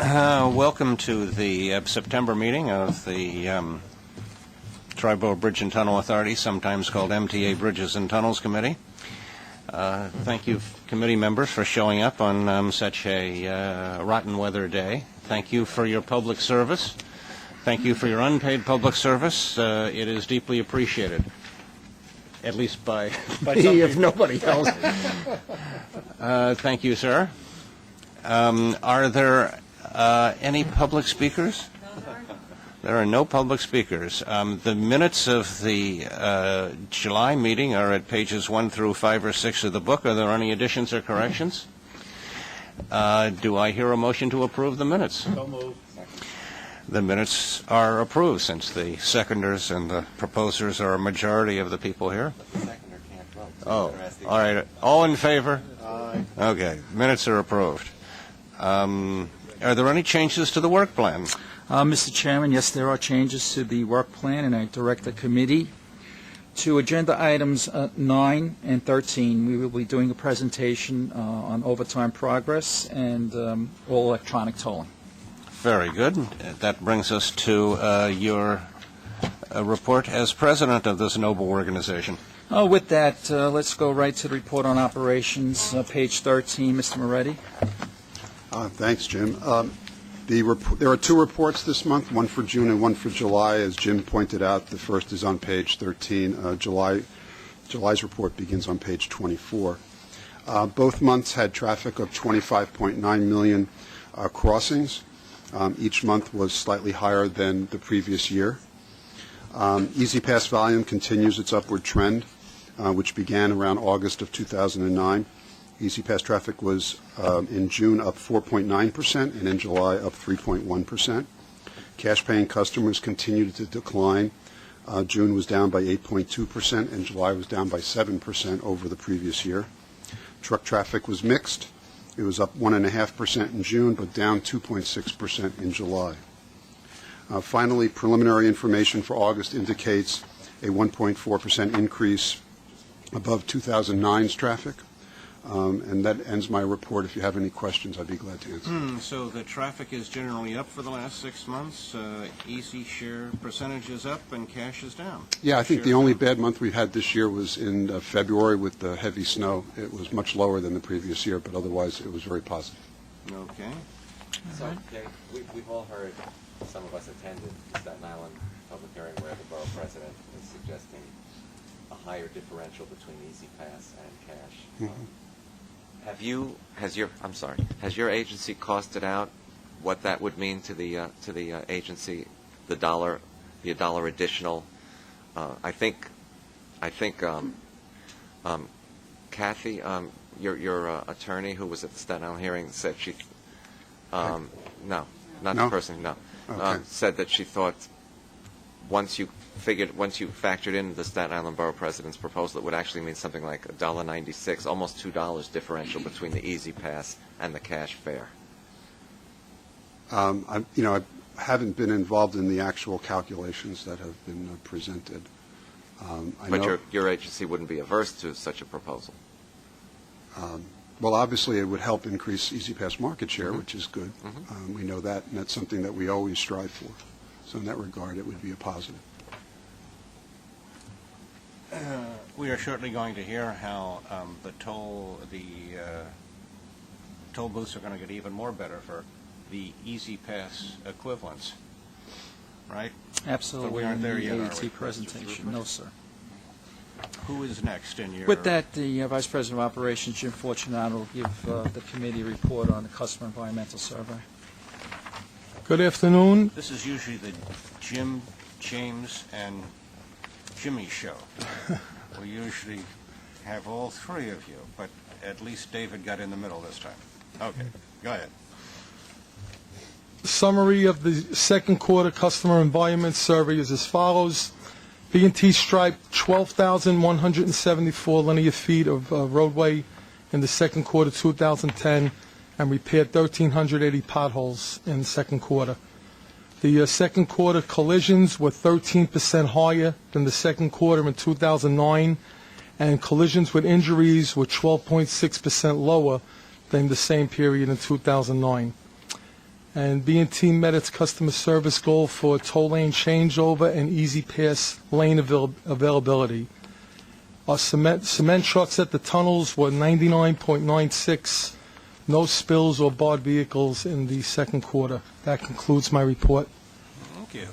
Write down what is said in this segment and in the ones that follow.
Welcome to the September meeting of the Tri-Borough Bridge and Tunnel Authority, sometimes called MTA Bridges and Tunnels Committee. Thank you, committee members, for showing up on such a rotten weather day. Thank you for your public service. Thank you for your unpaid public service. It is deeply appreciated, at least by some if nobody else. Thank you, sir. Are there any public speakers? There are no public speakers. The minutes of the July meeting are at pages 1 through 5 or 6 of the book. Are there any additions or corrections? Do I hear a motion to approve the minutes? So moved. The minutes are approved, since the seconders and the proposers are a majority of the people here. But the seconder can't vote. Oh, all right. All in favor? Aye. Okay. Minutes are approved. Are there any changes to the work plan? Mr. Chairman, yes, there are changes to the work plan, and I direct the committee to agenda items 9 and 13. We will be doing a presentation on overtime progress and all electronic tolling. Very good. That brings us to your report as president of this noble organization. With that, let's go right to the report on operations, page 13. Mr. Moretti. Thanks, Jim. There are two reports this month, one for June and one for July. As Jim pointed out, the first is on page 13. July's report begins on page 24. Both months had traffic of 25.9 million crossings. Each month was slightly higher than the previous year. Easy Pass volume continues its upward trend, which began around August of 2009. Easy Pass traffic was in June up 4.9% and in July up 3.1%. Cash-paying customers continued to decline. June was down by 8.2% and July was down by 7% over the previous year. Truck traffic was mixed. It was up 1.5% in June, but down 2.6% in July. Finally, preliminary information for August indicates a 1.4% increase above 2009's traffic. And that ends my report. If you have any questions, I'd be glad to answer. So the traffic is generally up for the last 6 months. Easy share percentage is up and cash is down. Yeah, I think the only bad month we've had this year was in February with the heavy snow. It was much lower than the previous year, but otherwise it was very positive. Okay. So, Dave, we've all heard, some of us attended the Staten Island public hearing where the borough president was suggesting a higher differential between Easy Pass and cash. Mm-hmm. Has your agency costed out what that would mean to the agency, the dollar additional? I think, Kathy, your attorney who was at the Staten Island hearing said she, no, the person, no, okay. Said that she thought once you factored in the Staten Island Borough President's proposal, it would actually mean something like $1.96, almost $2 differential between the Easy Pass and the cash fare. I haven't been involved in the actual calculations that have been presented. But your agency wouldn't be averse to such a proposal. Well, obviously, it would help increase Easy Pass market share, Mm-hmm. which is good. Mm-hmm. We know that, and that's something that we always strive for. So in that regard, it would be a positive. We are shortly going to hear how the toll booths are going to get even more better for the Easy Pass equivalents, right? Absolutely. But we aren't there yet, are AET we? presentation. No, sir. Who is next in your... With that, the Vice President of Operations, Jim Fortunato, will give the committee a report on the customer environmental survey. Good afternoon. This is usually the Jim, James, and Jimmy show. We usually have all three of you, but at least David got in the middle this time. Okay, go ahead. Summary of the second quarter customer environment survey is as follows. B&T striped 12,174 linear feet of roadway in the second quarter 2010 and repaired 1,380 potholes in the second quarter. The second quarter collisions were 13% higher than the second quarter in 2009, and collisions with injuries were 12.6% lower than the same period in 2009. And B&T met its customer service goal for toll lane changeover and easy pass lane availability. Our cement trucks at the tunnels were 99.96, no spills or barred vehicles in the second quarter. That concludes my report. Thank you.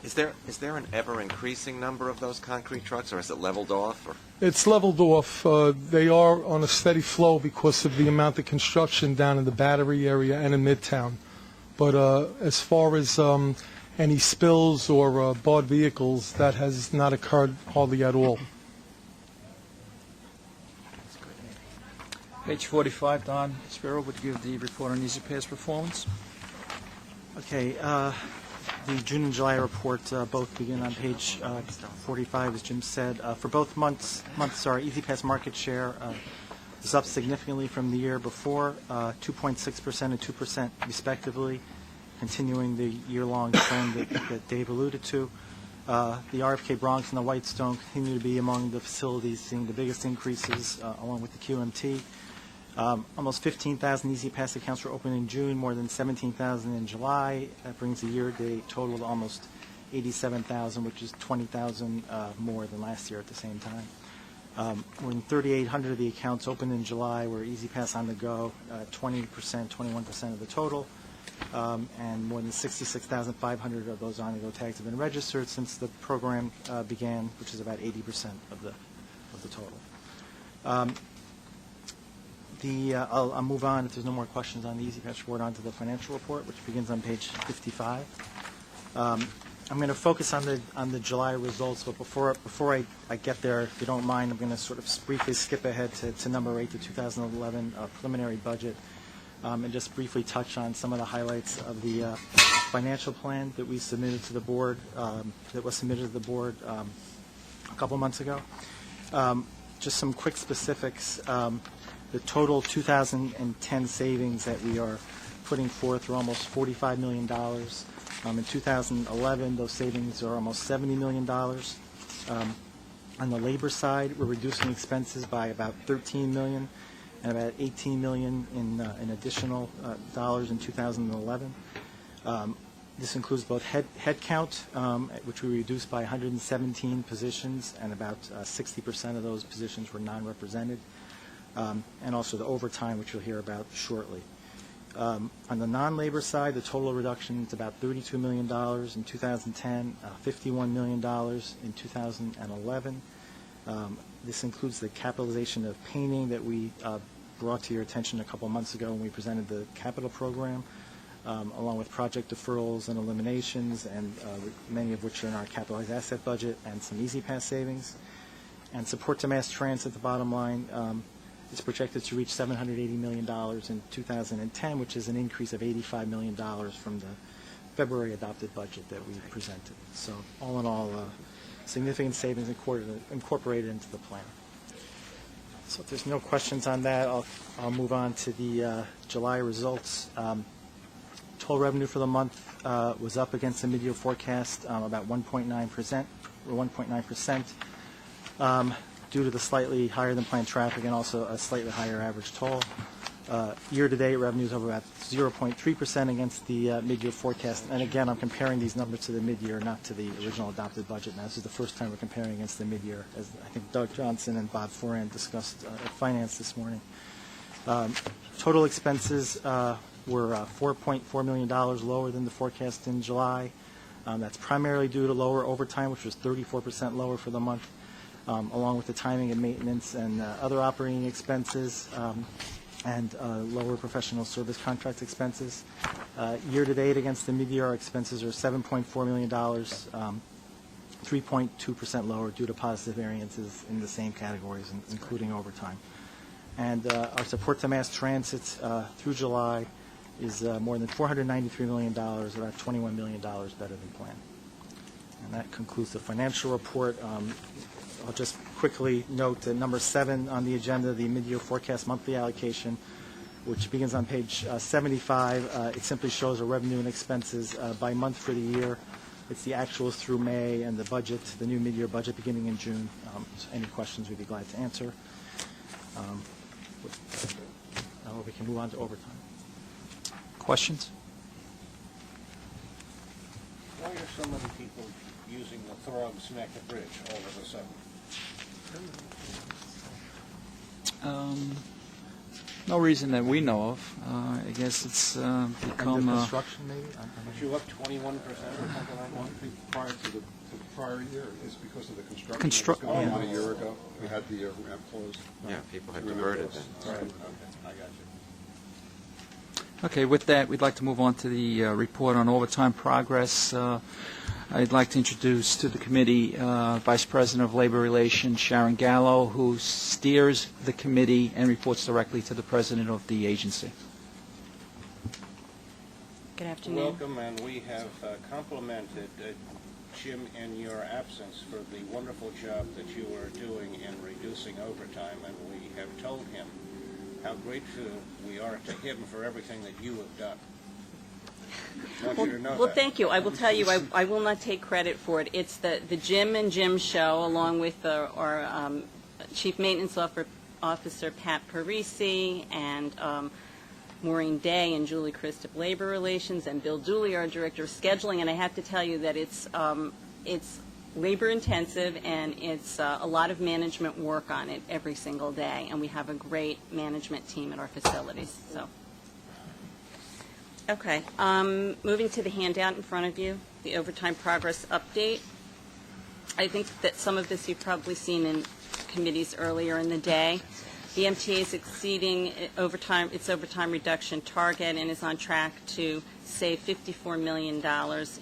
Is there an ever-increasing number of those concrete trucks, or is it leveled off? Or? It's leveled off. They are on a steady flow because of the amount of construction down in the Battery area and in Midtown. But as far as any spills or barred vehicles, that has not occurred hardly at all. Page 45, Don Spiro would give the report on Easy Pass performance. Okay, the June and July report both begin on page 45, as Jim said. For both months, Easy Pass market share is up significantly from the year before, 2.6% and 2% respectively, continuing the year-long trend that Dave alluded to. The RFK Bronx and the Whitestone continue to be among the facilities seeing the biggest increases, along with the QMT. Almost 15,000 Easy Pass accounts were opened in June, more than 17,000 in July. That brings the year-to-date total to almost 87,000, which is 20,000 more than last year at the same time. More than 3,800 of the accounts opened in July were Easy Pass on the go, 20%, 21% of the total. And more than 66,500 of those on-the-go tags have been registered since the program began, which is about 80% of the total. I'll move on, if there's no more questions on the Easy Pass report, on to the financial report, which begins on page 55. I'm going to focus on the July results, but before I get there, if you don't mind, I'm going to sort of briefly skip ahead to number 8, the 2011 preliminary budget, and just briefly touch on some of the highlights of the financial plan that we submitted to the board, that was submitted to the board a couple months ago. Just some quick specifics. The total 2010 savings that we are putting forth are almost $45 million. In 2011, those savings are almost $70 million. On the labor side, we're reducing expenses by about $13 million and about $18 million in additional dollars in 2011. This includes both headcount, which we reduced by 117 positions, and about 60% of those positions were non-represented. And also the overtime, which you'll hear about shortly. On the non-labor side, the total reduction is about $32 million in 2010, $51 million in 2011. This includes the capitalization of painting that we brought to your attention a couple months ago when we presented the capital program, along with project deferrals and eliminations, and many of which are in our capitalized asset budget, and some Easy Pass savings. And support to mass transit, the bottom line, is projected to reach $780 million in 2010, which is an increase of $85 million from the February adopted budget that we presented. So all in all, significant savings incorporated into the plan. So if there's no questions on that, I'll move on to the July results. Total revenue for the month was up against the Emidio forecast about 1.9%, or 1.9%. Due to the slightly higher than planned traffic and also a slightly higher average toll. Year-to-date revenues up about 0.3% against the mid-year forecast. And again, I'm comparing these numbers to the mid-year, not to the original adopted budget. Now, this is the first time we're comparing against the mid-year, as I think Doug Johnson and Bob Foran discussed at Finance this morning. Total expenses were $4.4 million lower than the forecast in July. That's primarily due to lower overtime, which was 34% lower for the month. Along with the timing and maintenance and other operating expenses and lower professional service contract expenses. Year-to-date against the mid-year, our expenses are $7.4 million, 3.2% lower due to positive variances in the same categories, including overtime. And our support to mass transit through July is more than $493 million, about $21 million better than planned. And that concludes the financial report. I'll just quickly note that number 7 on the agenda, the Emidio forecast monthly allocation, which begins on page 75. It simply shows a revenue and expenses by month for the year. It's the actuals through May and the budget, the new mid-year budget beginning in June. So any questions we'd be glad to answer. We can move on to overtime. questions? Why are so many people using the Thruway Neck Bridge all of a sudden? No reason that we know of. I guess it's become... Under construction, maybe? Was you up 21% or something like Well, I that? think prior to the prior year is because of the construction Constru- that was going on yeah. a year ago. We had the ramp closed. Yeah, people had Remember diverted those? then. Right. Okay, I got you. Okay, with that, we'd like to move on to the report on overtime progress. I'd like to introduce to the committee Vice President of Labor Relations, Sharon Gallo, who steers the committee and reports directly to the President of the agency. Good afternoon. Welcome, and we have complimented Jim in your absence for the wonderful job that you are doing in reducing overtime, and we have told him how grateful we are to him for everything that you have done. I want you to know Well, that. thank you. I will tell you, I will not take credit for it. It's the Jim and Jim show, along with our Chief Maintenance Officer, Pat Parisi, and Maureen Day and Julie Christ of Labor Relations, and Bill Dooley, our Director of Scheduling. And I have to tell you that it's labor-intensive, and it's a lot of management work on it every single day. And we have a great management team at our facilities. So. Okay, moving to the handout in front of you, the overtime progress update. I think that some of this you've probably seen in committees earlier in the day. The MTA is exceeding its overtime reduction target and is on track to save $54 million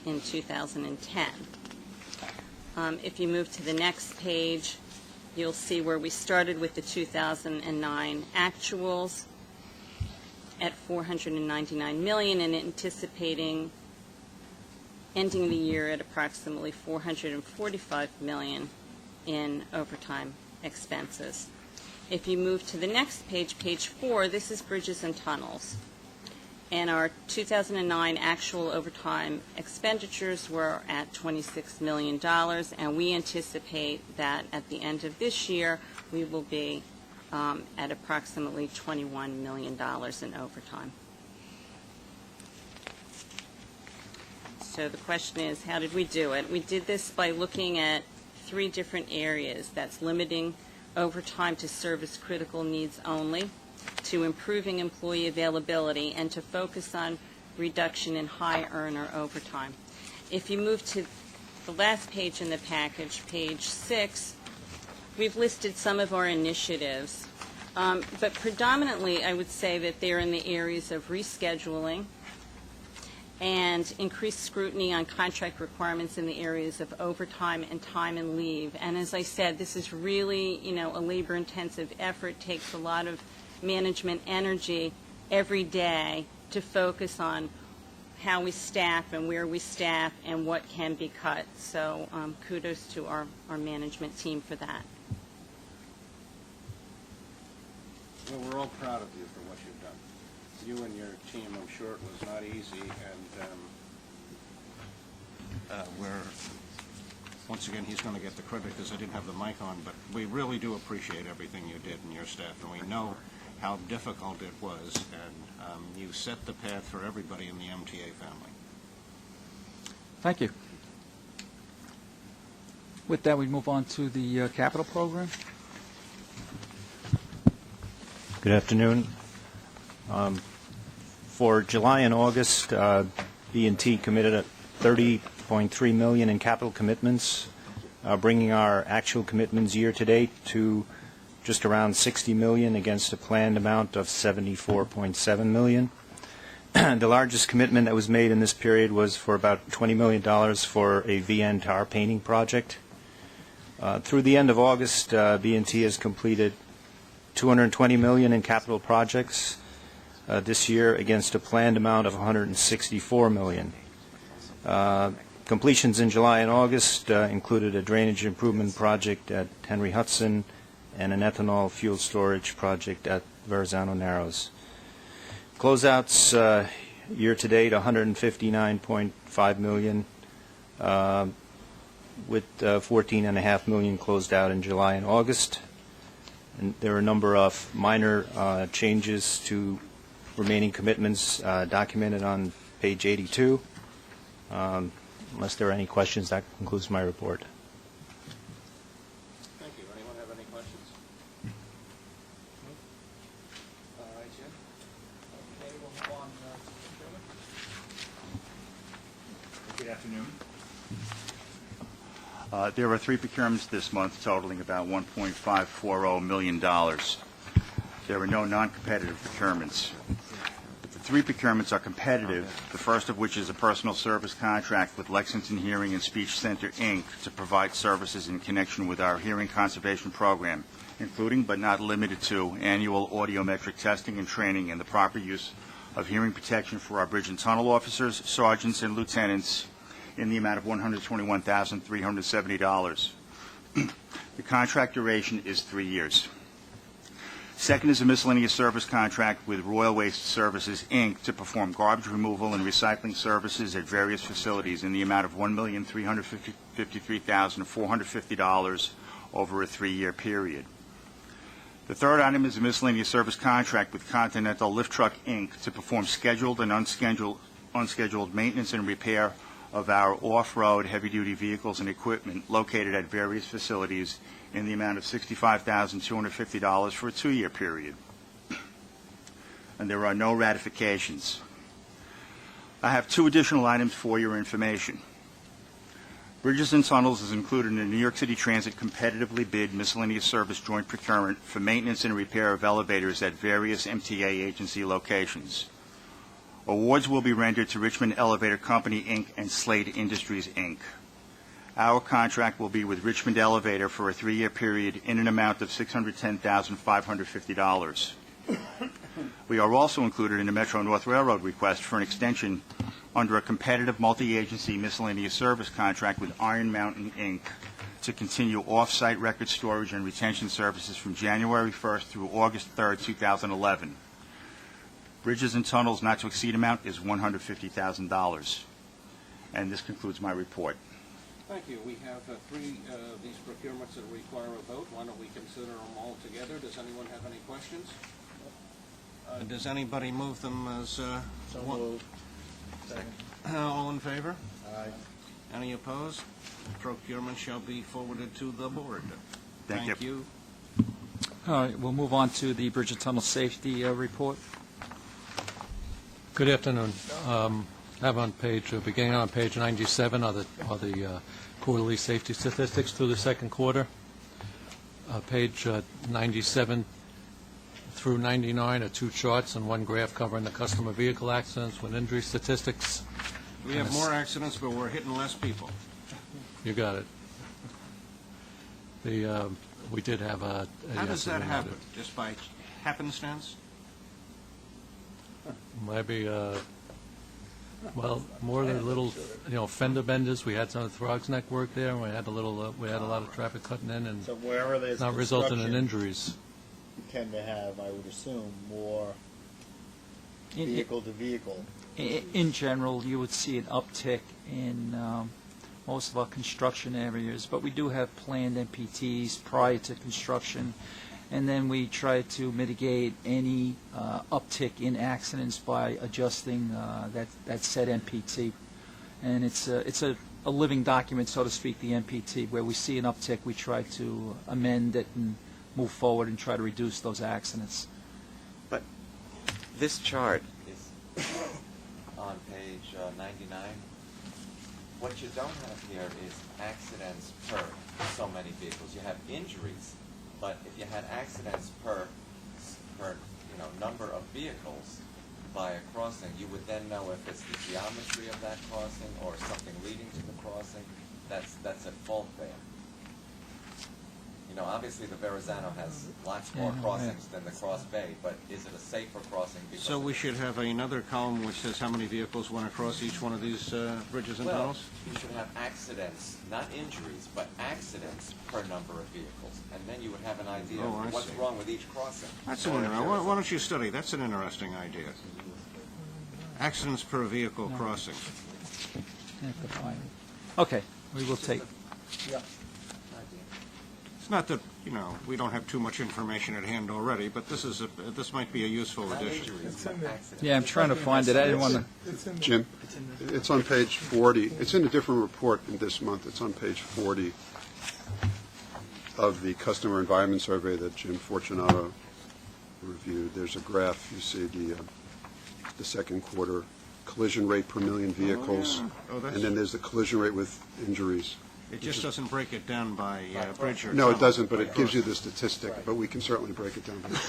in 2010. If you move to the next page, you'll see where we started with the 2009 actuals at $499 million and anticipating ending the year at approximately $445 million in overtime expenses. If you move to the next page, page 4, this is bridges and tunnels. And our 2009 actual overtime expenditures were at $26 million, and we anticipate that at the end of this year, we will be at approximately $21 million in overtime. So the question is, how did we do it? We did this by looking at 3 different areas. That's limiting overtime to service critical needs only, to improving employee availability, and to focus on reduction in high earner overtime. If you move to the last page in the package, page 6, we've listed some of our initiatives, but predominantly I would say that they're in the areas of rescheduling and increased scrutiny on contract requirements in the areas of overtime and time and leave. And as I said, this is really, a labor-intensive effort, takes a lot of management energy every day to focus on how we staff and where we staff and what can be cut. So kudos to our management team for that. Well, we're all proud of you for what you've done. You and your team, I'm sure it was not easy, and once again, he's going to get the credit because I didn't have the mic on, but we really do appreciate everything you did and your staff, and we know how difficult it was, and you set the path for everybody in the MTA family. Thank you. With that, we move on to the capital program. Good afternoon. For July and August, B&T committed $30.3 million in capital commitments, bringing our actual commitments year-to-date to just around $60 million against a planned amount of $74.7 million. The largest commitment that was made in this period was for about $20 million for a VN tower painting project. Through the end of August, B&T has completed $220 million in capital projects this year against a planned amount of $164 million. Completions in July and August included a drainage improvement project at Henry Hudson and an ethanol fuel storage project at Verrazano Narrows. Closeouts year-to-date, $159.5 million, with $14.5 million closed out in July and August. And there are a number of minor changes to remaining commitments documented on page 82. Unless there are any questions, that concludes my report. Thank you. Anyone have any questions? All right, Jim. Okay, we'll move on. Good afternoon. There are 3 procurements this month totaling about $1.540 million. There are no non-competitive procurements. The 3 procurements are competitive, the first of which is a personal service contract with Lexington Hearing and Speech Center, Inc. to provide services in connection with our hearing conservation program, including but not limited to annual audiometric testing and training and the proper use of hearing protection for our bridge and tunnel officers, sergeants, and lieutenants in the amount of $121,370. The contract duration is 3 years. Second is a miscellaneous service contract with Royal Waste Services, Inc. to perform garbage removal and recycling services at various facilities in the amount of $1,353,450 over a 3-year period. The third item is a miscellaneous service contract with Continental Lift Truck, Inc. to perform scheduled and unscheduled maintenance and repair of our off-road heavy-duty vehicles and equipment located at various facilities in the amount of $65,250 for a 2-year period. And there are no ratifications. I have 2 additional items for your information. Bridges and Tunnels is included in the New York City Transit competitively bid miscellaneous service joint procurement for maintenance and repair of elevators at various MTA agency locations. Awards will be rendered to Richmond Elevator Company, Inc. and Slade Industries, Inc. Our contract will be with Richmond Elevator for a 3-year period in an amount of $610,550. We are also included in the Metro North Railroad request for an extension under a competitive multi-agency miscellaneous service contract with Iron Mountain, Inc. to continue off-site record storage and retention services from January 1st through August 3rd, 2011. Bridges and Tunnels not to exceed amount is $150,000. And this concludes my report. Thank you. We have 3 of these procurements that require a vote. Why don't we consider them all together? Does anyone have any questions? Does anybody move them as So moved. Second. all in favor? Aye. Any opposed? Procurement shall be forwarded to the board. Thank you. All right, we'll move on to the Bridge and Tunnel Safety Report. Good afternoon. Have on beginning on page 97 are the quarterly safety statistics through the second quarter. Page 97 through 99 are 2 charts and 1 graph covering the customer vehicle accidents with injury statistics. We have more accidents, but we're hitting less people. You got it. We did have a How does that accident. happen? Just by happenstance? Maybe, well, more than little, fender benders. We had some of the Throgs Neck work there, and we had a lot of traffic cutting in, and So wherever there's not resulting in construction, injuries. you tend to have, I would assume, more vehicle to vehicle. In general, you would see an uptick in most of our construction areas, but we do have planned MPTs prior to construction, and then we try to mitigate any uptick in accidents by adjusting that said MPT. And it's a living document, so to speak, the MPT. Where we see an uptick, we try to amend it and move forward and try to reduce those accidents. But this chart is on page 99. What you don't have here is accidents per so many vehicles. You have injuries, but if you had accidents per number of vehicles by a crossing, you would then know if it's the geometry of that crossing or something leading to the crossing that's at fault there. Obviously the Verrazano has lots more crossings than the Cross Bay, but is it a safer crossing? So we should have another column which says how many vehicles went across each one of these bridges and tunnels? You should have accidents, not injuries, but accidents per number of vehicles, and then you would have an idea of what's wrong with each crossing. That's an interesting. Why don't you study? That's an interesting idea. Accidents per vehicle crossing. Okay, we will take. Yeah. It's not that, we don't have too much information at hand already, but this might be a useful addition. Yeah, I'm trying to find it. I didn't want to. Jim, it's on page 40. It's in a different report this month. It's on page 40 of the customer environment survey that Jim Fortunato reviewed. There's a graph. You see the second quarter collision rate per million vehicles, and then there's the collision rate with injuries. It just doesn't break it down by bridge or No, it tunnel. doesn't, but it gives you the statistic, but we can certainly break it down. That would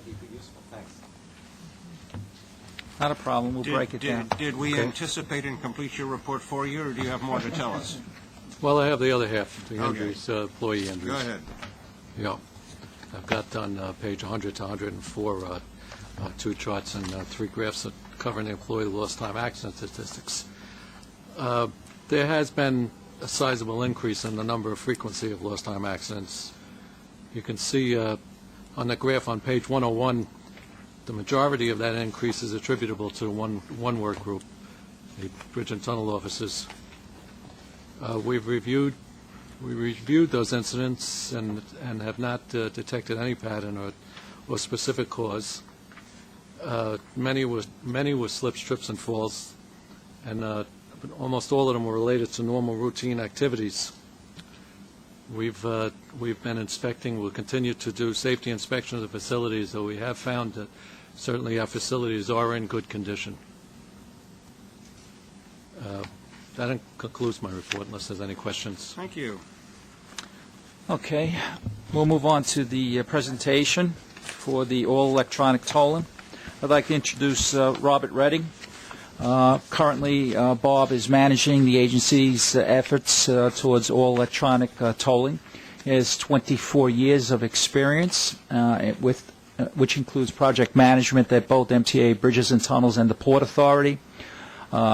be useful. Thanks. Not a problem. We'll break it down. Did we anticipate and complete your report for you, or do you have more to tell us? Well, I have the other half, the Okay. injuries, employee injuries. Go ahead. Yeah. I've got on page 100 to 104 two charts and three graphs that cover the employee lost time accident statistics. There has been a sizable increase in the number of frequency of lost time accidents. You can see on the graph on page 101, the majority of that increase is attributable to one work group, the bridge and tunnel officers. We reviewed those incidents and have not detected any pattern or specific cause. Many were slips, trips, and falls, and almost all of them were related to normal routine activities. We've been inspecting. We'll continue to do safety inspections of facilities, though we have found that certainly our facilities are in good condition. That concludes my report, unless there's any questions. Thank you. Okay, we'll move on to the presentation for the all-electronic tolling. I'd like to introduce Robert Redding. Currently, Bob is managing the agency's efforts towards all-electronic tolling. He has 24 years of experience, which includes project management at both MTA Bridges and Tunnels and the Port Authority.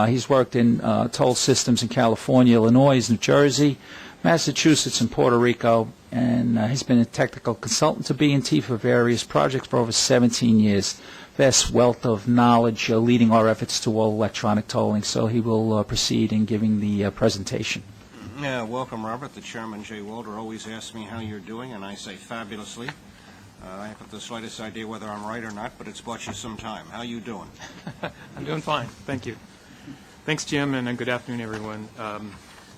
He's worked in toll systems in California, Illinois, New Jersey, Massachusetts, and Puerto Rico, and he's been a technical consultant to B&T for various projects for over 17 years. Vast wealth of knowledge leading our efforts to all electronic tolling, so he will proceed in giving the presentation. Yeah, welcome, Robert. The chairman, Jay Walter, always asks me how you're doing, and I say fabulously. I haven't the slightest idea whether I'm right or not, but it's bought you some time. How you doing? I'm doing fine. Thank you. Thanks, Jim, and good afternoon, everyone.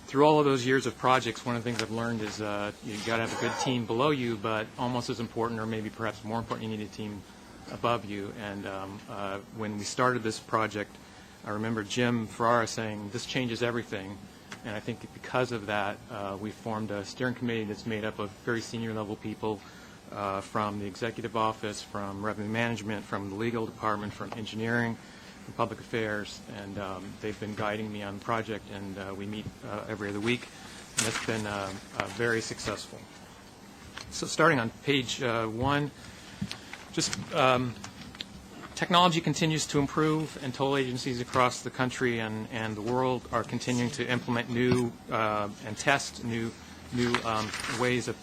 Through all of those years of projects, one of the things I've learned is you got to have a good team below you, but almost as important, or maybe perhaps more important, you need a team above you. And when we started this project, I remember Jim Ferrara saying, "This changes everything." And I think because of that, we formed a steering committee that's made up of very senior level people from the executive office, from revenue management, from the legal department, from engineering, from public affairs, and they've been guiding me on the project, and we meet every other week, and it's been very successful. So starting on page 1, just technology continues to improve, and toll agencies across the country and the world are continuing to implement new and test new ways of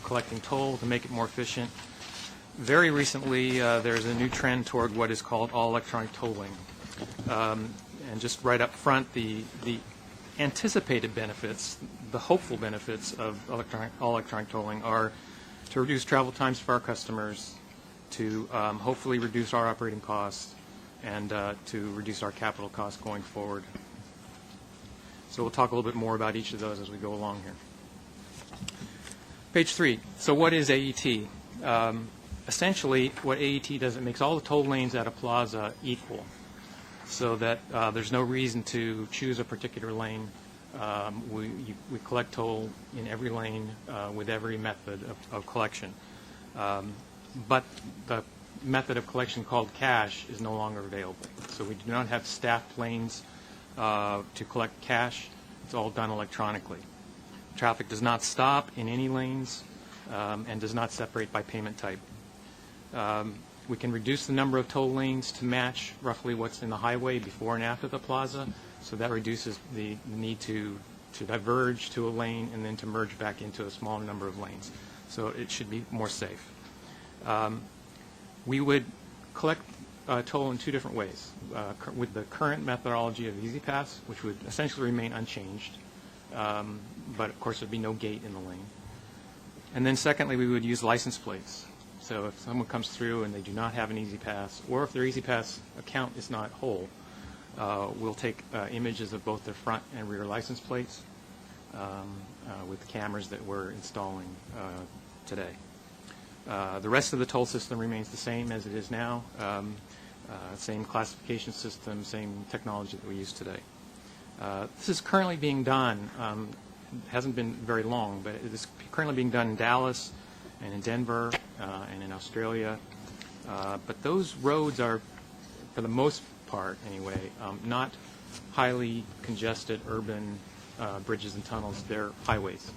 collecting toll to make it more efficient. Very recently, there's a new trend toward what is called all-electronic tolling. And just right up front, the anticipated benefits, the hopeful benefits of all-electronic tolling are to reduce travel times for our customers, to hopefully reduce our operating costs, and to reduce our capital costs going forward. So we'll talk a little bit more about each of those as we go along here. Page 3. So what is AET? Essentially, what AET does, it makes all the toll lanes at a plaza equal, so that there's no reason to choose a particular lane. We collect toll in every lane with every method of collection. But the method of collection called cash is no longer available. So we do not have staffed lanes to collect cash. It's all done electronically. Traffic does not stop in any lanes and does not separate by payment type. We can reduce the number of toll lanes to match roughly what's in the highway before and after the plaza, so that reduces the need to diverge to a lane and then to merge back into a smaller number of lanes. So it should be more safe. We would collect toll in two different ways. With the current methodology of EasyPass, which would essentially remain unchanged, but of course there'd be no gate in the lane. And then secondly, we would use license plates. So if someone comes through and they do not have an Easy Pass, or if their Easy Pass account is not whole, we'll take images of both their front and rear license plates with the cameras that we're installing today. The rest of the toll system remains the same as it is now, same classification system, same technology that we use today. This is currently being done, hasn't been very long, but it is currently being done in Dallas and in Denver and in Australia. But those roads are, for the most part anyway, not highly congested urban bridges and tunnels. They're highways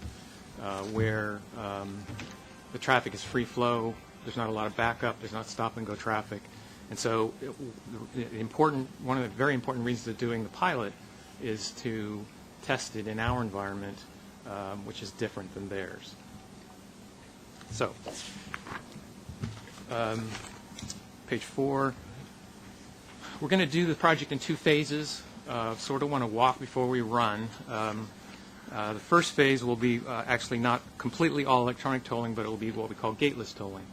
where the traffic is free flow. There's not a lot of backup. There's not stop and go traffic. And so one of the very important reasons of doing the pilot is to test it in our environment, which is different than theirs. So, page 4. We're going to do the project in 2 phases. Sort of want to walk before we run. The first phase will be actually not completely all electronic tolling, but it will be what we call gateless tolling.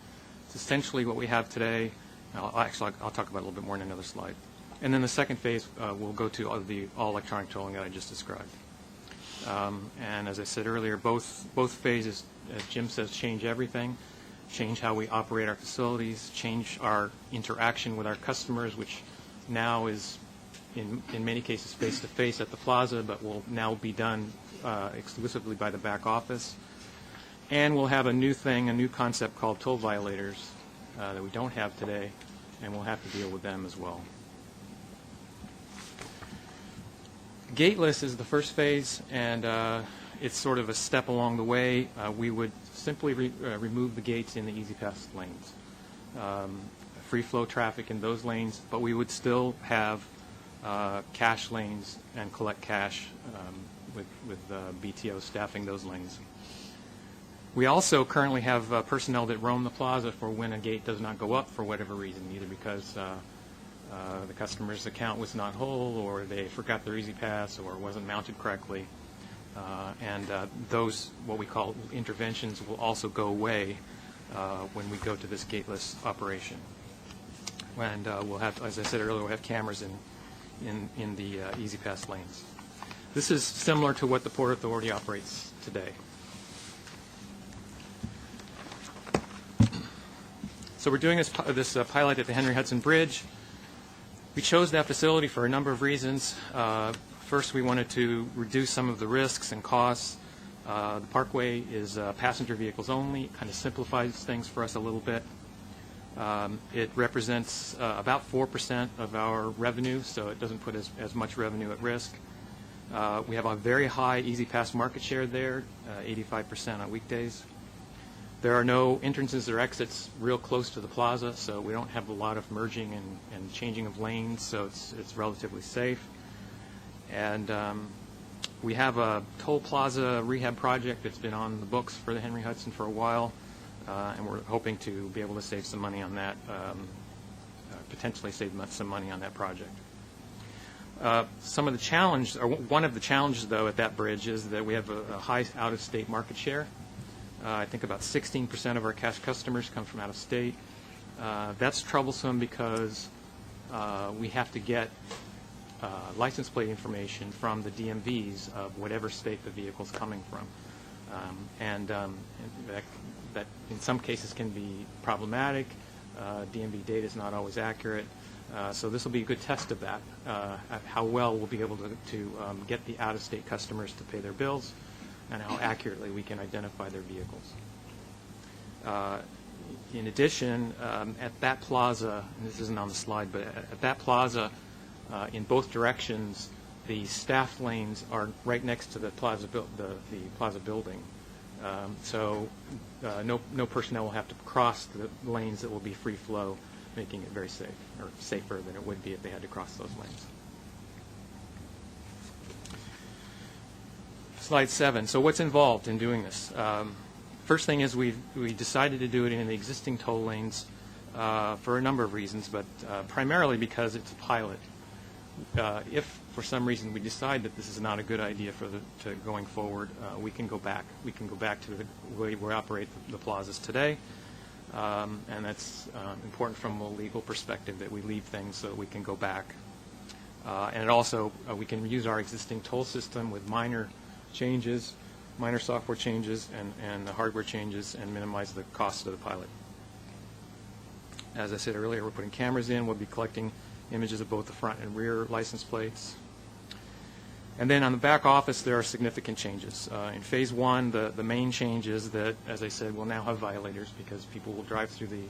It's essentially what we have today. I'll talk about it a little bit more in another slide. And then the second phase will go to the all electronic tolling that I just described. And as I said earlier, both phases, as Jim says, change everything, change how we operate our facilities, change our interaction with our customers, which now is in many cases face-to-face at the Plaza, but will now be done exclusively by the back office. And we'll have a new concept called toll violators that we don't have today, and we'll have to deal with them as well. Gateless is the first phase, and it's sort of a step along the way. We would simply remove the gates in the Easy Pass lanes. Free flow traffic in those lanes, but we would still have cash lanes and collect cash with BTO staffing those lanes. We also currently have personnel that roam the plaza for when a gate does not go up for whatever reason, either because the customer's account was not whole, or they forgot their Easy Pass, or wasn't mounted correctly. And those, what we call interventions, will also go away when we go to this gateless operation. And we'll have, as I said earlier, we'll have cameras in the Easy Pass lanes. This is similar to what the Port Authority operates today. So we're doing this pilot at the Henry Hudson Bridge. We chose that facility for a number of reasons. First, we wanted to reduce some of the risks and costs. The Parkway is passenger vehicles only. It kind of simplifies things for us a little bit. It represents about 4% of our revenue, so it doesn't put as much revenue at risk. We have a very high Easy Pass market share there, 85% on weekdays. There are no entrances or exits real close to the plaza, so we don't have a lot of merging and changing of lanes, so it's relatively safe. And we have a toll plaza rehab project that's been on the books for the Henry Hudson for a while, and we're hoping to be able to save some money on that, potentially save some money on that project. Some of the challenge, or one of the challenges, though, at that bridge is that we have a high out-of-state market share. I think about 16% of our cash customers come from out of state. That's troublesome because we have to get license plate information from the DMVs of whatever state the vehicle's coming from. And that in some cases can be problematic. DMV data is not always accurate. So this will be a good test of that, how well we'll be able to get the out-of-state customers to pay their bills, and how accurately we can identify their vehicles. In addition, at that plaza, and this isn't on the slide, but at that plaza, in both directions, the staff lanes are right next to the plaza building. So no personnel will have to cross the lanes that will be free flow, making it very safe, or safer than it would be if they had to cross those lanes. Slide 7. So what's involved in doing this? First thing is we decided to do it in the existing toll lanes for a number of reasons, but primarily because it's a pilot. if for some reason we decide that this is not a good idea to going forward, we can go back. We can go back to the way we operate the plazas today, and that's important from a legal perspective that we leave things so that we can go back. And it also, we can use our existing toll system with minor changes, minor software changes, and the hardware changes, and minimize the cost of the pilot. As I said earlier, we're putting cameras in. We'll be collecting images of both the front and rear license plates. And then on the back office, there are significant changes. In Phase 1, the main change is that, as I said, we'll now have violators because people will drive through the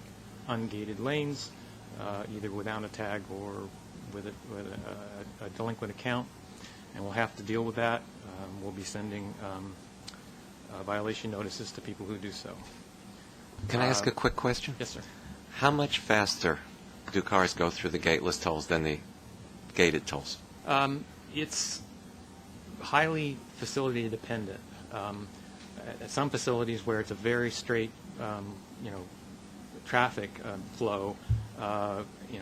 ungated lanes, either without a tag or with a delinquent account, and we'll have to deal with that. We'll be sending violation notices to people who do so. Can I ask a quick question? Yes, sir. How much faster do cars go through the gateless tolls than the gated tolls? It's highly facility dependent. At some facilities where it's a very straight, traffic flow,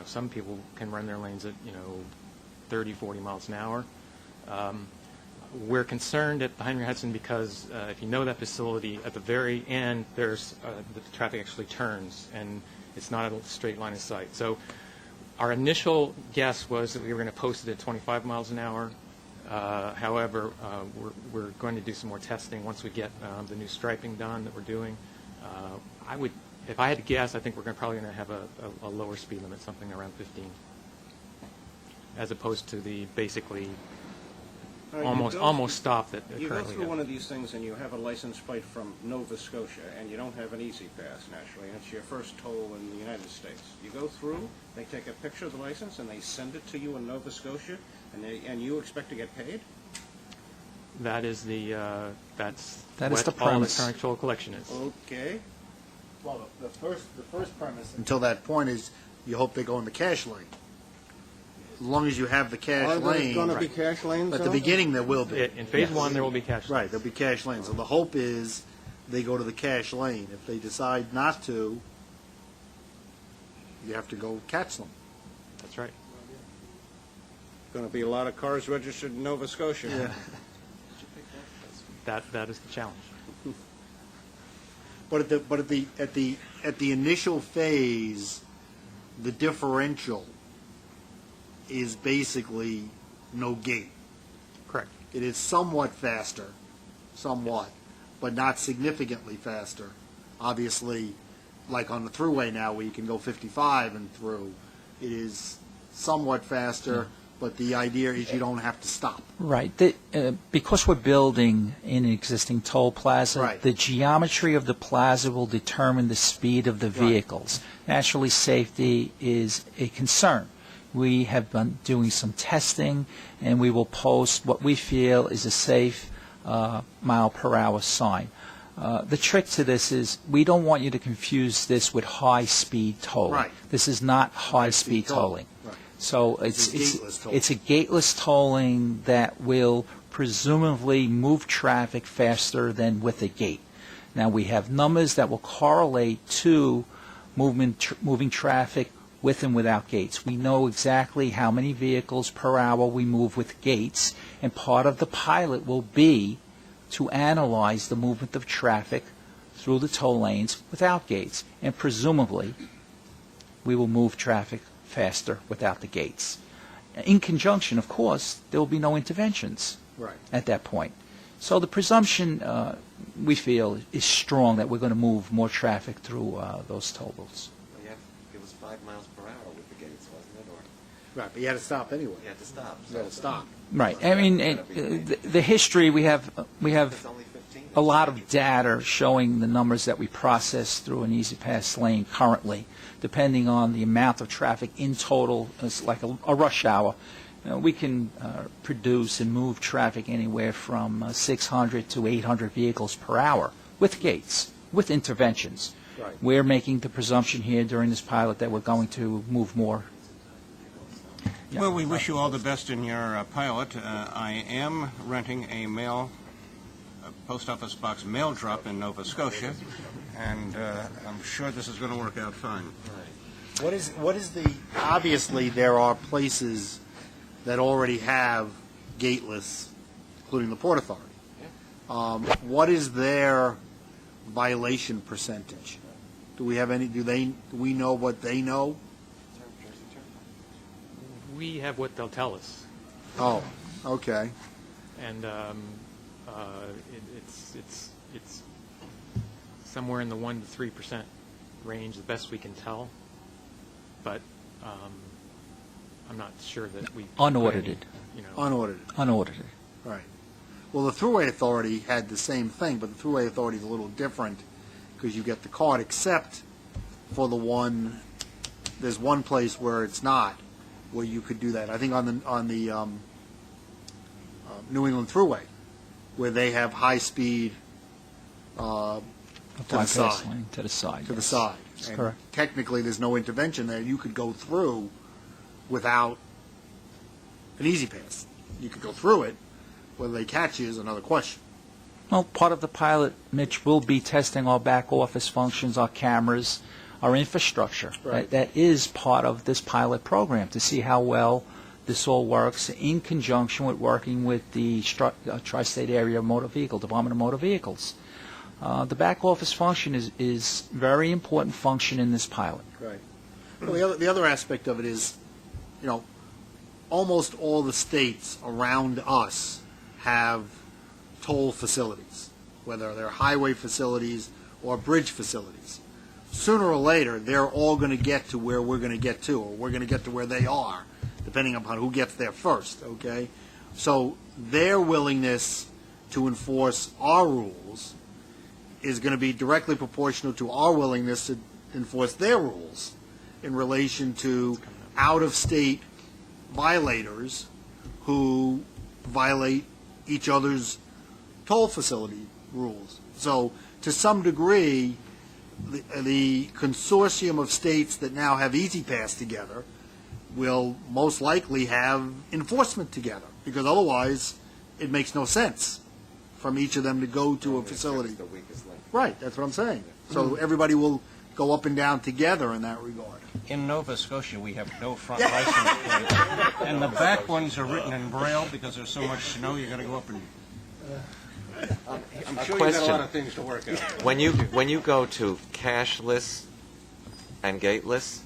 some people can run their lanes at 30, 40 miles an hour. We're concerned at the Henry Hudson because if you know that facility, at the very end, there's the traffic actually turns, and it's not a straight line of sight. So our initial guess was that we were going to post it at 25 miles an hour. However, we're going to do some more testing once we get the new striping done that we're doing. If I had to guess, I think we're probably going to have a lower speed limit, something around 15, as opposed to the basically almost stop that currently. You go through one of these things and you have a license plate from Nova Scotia and you don't have an easy pass, naturally, and it's your first toll in the United States. You go through, they take a picture of the license and they send it to you in Nova Scotia, and you expect to get paid? That is the That what is the all the premise. current toll collection is. Okay. Well, the first premise until that point is you hope they go in the cash lane. As long as you have the cash Are there lane. going to be cash lanes? At the out? beginning, there will be. In Phase 1, there will be cash. Right, there'll be cash lanes. So the hope is they go to the cash lane. If they decide not to, you have to go catch them. That's right. Going to be a lot of cars registered in Nova Scotia. Yeah. That is the challenge. But at the initial phase, the differential is basically no gate. Correct. It is somewhat faster, but not significantly faster. Obviously, like on the Thruway now, where you can go 55 and through, it is somewhat faster, but the idea is you don't have to stop. Right. Because we're building in an existing toll plaza, Right. the geometry of the plaza will determine the speed of the vehicles. Naturally, safety is a concern. We have been doing some testing, and we will post what we feel is a safe mile-per-hour sign. The trick to this is we don't want you to confuse this with high-speed tolling. Right. This is not high-speed tolling. Right. So It's gateless tolling. it's a gateless tolling that will presumably move traffic faster than with a gate. Now, we have numbers that will correlate to moving traffic with and without gates. We know exactly how many vehicles per hour we move with gates, and part of the pilot will be to analyze the movement of traffic through the toll lanes without gates, and presumably we will move traffic faster without the gates. In conjunction, of course, there will be no interventions Right. at that point. So the presumption, we feel, is strong that we're going to move more traffic through those toll booths. Yeah, it was 5 miles per hour with the gates, wasn't it? Or Right, but you had to stop anyway. you had to stop. You had to stop. Right. I mean, the history, we have It's only 15. a lot of data showing the numbers that we process through an Easy Pass lane currently, depending on the amount of traffic in total. It's like a rush hour. We can produce and move traffic anywhere from 600 to 800 vehicles per hour with gates, with interventions. Right. We're making the presumption here during this pilot that we're going to move more. Yeah. Well, we wish you all the best in your pilot. I am renting a post office box mail drop in Nova Scotia, and I'm sure this is going to work out fine. What is the, obviously there are places that already have gateless, including the Port Authority. What is their violation percentage? Do we have any? Do we know what they know? We have what they'll tell us, Oh, okay. and it's somewhere in the 1 to 3% range, the best we can tell. But I'm not sure that we Unaudited. Unaudited. Unaudited. Right. Well, the Thruway Authority had the same thing, but the Thruway Authority is a little different because you get the card, except for the one. There's one place where it's not, where you could do that. I think on the New England Thruway, where they have high speed to the Bypass side. lane to the side. To the yes. side. That's And correct. technically, there's no intervention there. You could go through without an easy pass. You could go through it. Whether they catch you is another question. Well, part of the pilot, Mitch, will be testing our back office functions, our cameras, our infrastructure. Right. That is part of this pilot program, to see how well this all works in conjunction with working with the Tri-State Area Motor Vehicle, Department of Motor Vehicles. The back office function is very important function in this pilot. Right. Well, the other aspect of it is, almost all the states around us have toll facilities, whether they're highway facilities or bridge facilities. Sooner or later, they're all going to get to where we're going to get to, or we're going to get to where they are, depending upon who gets there first, okay? So their willingness to enforce our rules is going to be directly proportional to our willingness to enforce their rules in relation to out-of-state violators who violate each other's toll facility rules. So to some degree, the consortium of states that now have Easy Pass together will most likely have enforcement together, because otherwise it makes no sense from each of them to go to a facility. The weakest link. Right, that's what I'm saying. So everybody will go up and down together in that regard. In Nova Scotia, we have no front license plates, and the back ones are written in Braille because there's so much snow, you got to go up and... I'm sure you got a question. lot of things to work out. When you go to cashless and gateless,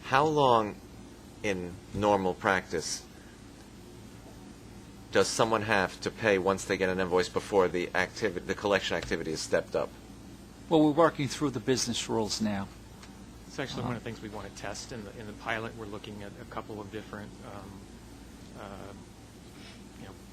how long in normal practice does someone have to pay once they get an invoice before the collection activity is stepped up? Well, we're working through the business rules now. It's actually one of the things we want to test in the pilot. We're looking at a couple of different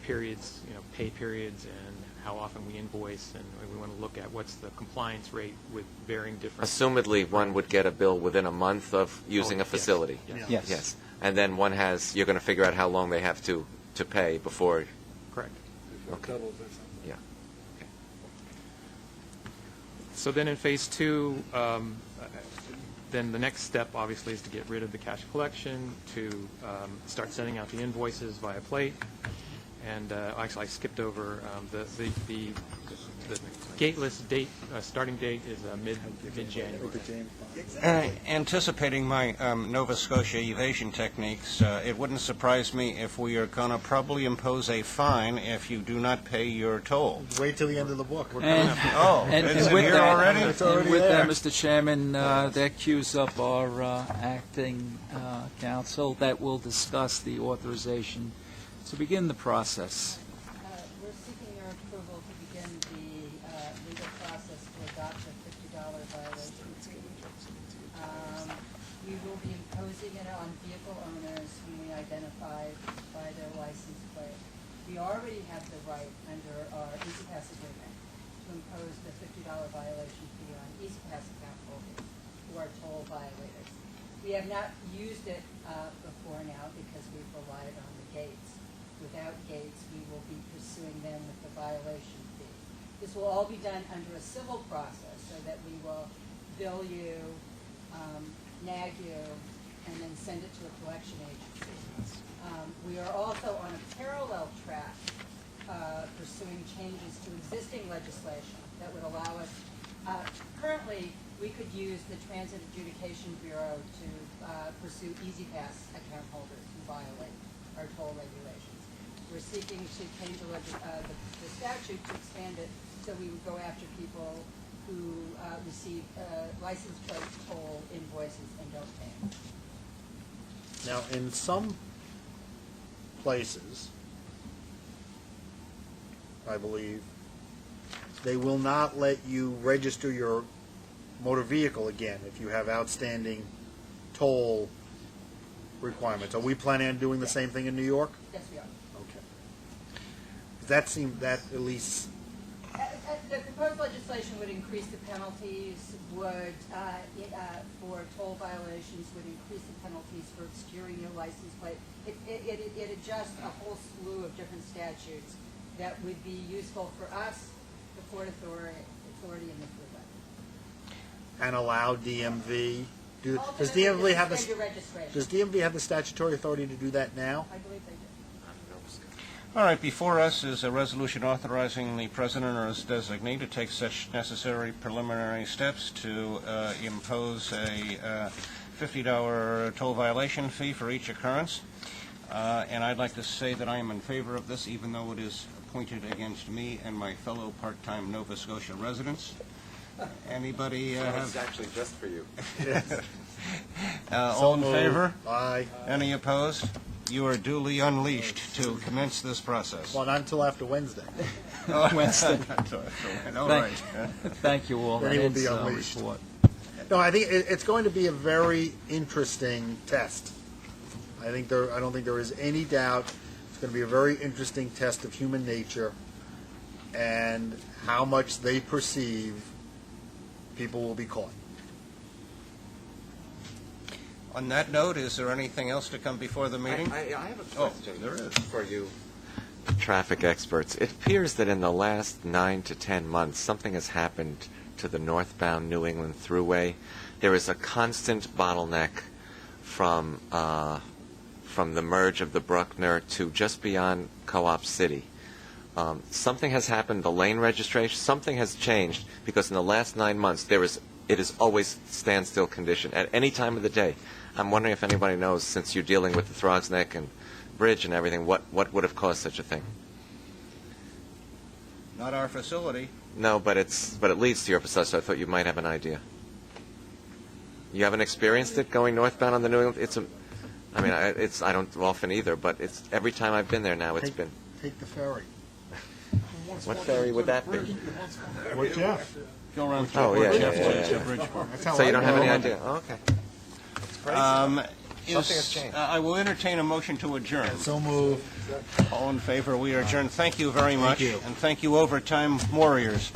periods, pay periods, and how often we invoice, and we want to look at what's the compliance rate with varying different. Assumedly, one would get a bill within a month of using a yes. facility. Yes. Yes. And then you're going to figure out how long they have to pay before. Correct. Okay. Yeah. So then in phase two, then the next step obviously is to get rid of the cash collection, to start sending out the invoices via plate. And actually, I skipped over the gateless date. Starting date is mid-January. Anticipating my Nova Scotia evasion techniques, it wouldn't surprise me if we are going to probably impose a fine if you do not pay your toll. Wait till the end of the book. And It's in with here that, already? It's already and with there. that, Mr. Chairman, that cues up our acting counsel that will discuss the authorization to begin the process. We're seeking your approval to begin the legal process to adopt a $50 violation fee. We will be imposing it on vehicle owners whom we identify by their license plate. We already have the right under our Easy Pass agreement to impose the $50 violation fee on Easy Pass account holders who are toll violators. We have not used it before now because we've relied on the gates. Without gates, we will be pursuing them with the violation fee. This will all be done under a civil process so that we will bill you, nag you, and then send it to a collection agency. We are also on a parallel track pursuing changes to existing legislation that would allow us. Currently, we could use the Transit Adjudication Bureau to pursue Easy Pass account holders who violate our toll regulations. We're seeking to change the statute to expand it so we would go after people who receive license plate toll invoices and don't pay them. Now, in some places, I believe, they will not let you register your motor vehicle again if you have outstanding toll requirements. Are we planning on doing the same thing in New York? Yes, we are. Okay. That seemed, that at least, The proposed legislation would increase the penalties, would, for toll violations, would increase the penalties for obscuring your license plate. It adjusts a whole slew of different statutes that would be useful for us, the Port Authority, and the Thruway. and allow DMV. Does Ultimately, DMV have suspend your registration. Does DMV have the statutory authority to do that now? I believe they do. All right, before us is a resolution authorizing the president or his designee to take such necessary preliminary steps to impose a $50 toll violation fee for each occurrence. And I'd like to say that I am in favor of this, even though it is pointed against me and my fellow part-time Nova Scotia residents. Anybody It's actually just for you. all in favor? Aye. Any opposed? You are duly unleashed to commence this process. Well, not until after Wednesday. Wednesday. All right. Thank you all. Then he will That be is, unleashed. report. No, I think it's going to be a very interesting test. I don't think there is any doubt it's going to be a very interesting test of human nature and how much they perceive people will be caught. On that note, is there anything else to come before the meeting? I have a question there is. for you traffic experts. It appears that in the last 9 to 10 months, something has happened to the northbound New England Thruway. There is a constant bottleneck from the merge of the Bruckner to just beyond Co-op City. Something has happened, the lane registration, something has changed because in the last 9 months it is always standstill condition at any time of the day. I'm wondering if anybody knows, since you're dealing with the Throgs Neck and Bridge and everything, what would have caused such a thing? Not our facility. No, but it leads to your facility, so I thought you might have an idea. You haven't experienced it going northbound on the New England? I don't often either, but it's every time I've been there now, it's been. Take the ferry. What ferry would that be? What, Jeff? Go around. Oh, yeah. So you don't have any idea? Oh, okay. Something has changed. I will entertain a motion to adjourn. So move. All in favor, we are adjourned. Thank you very much. And thank you, overtime warriors.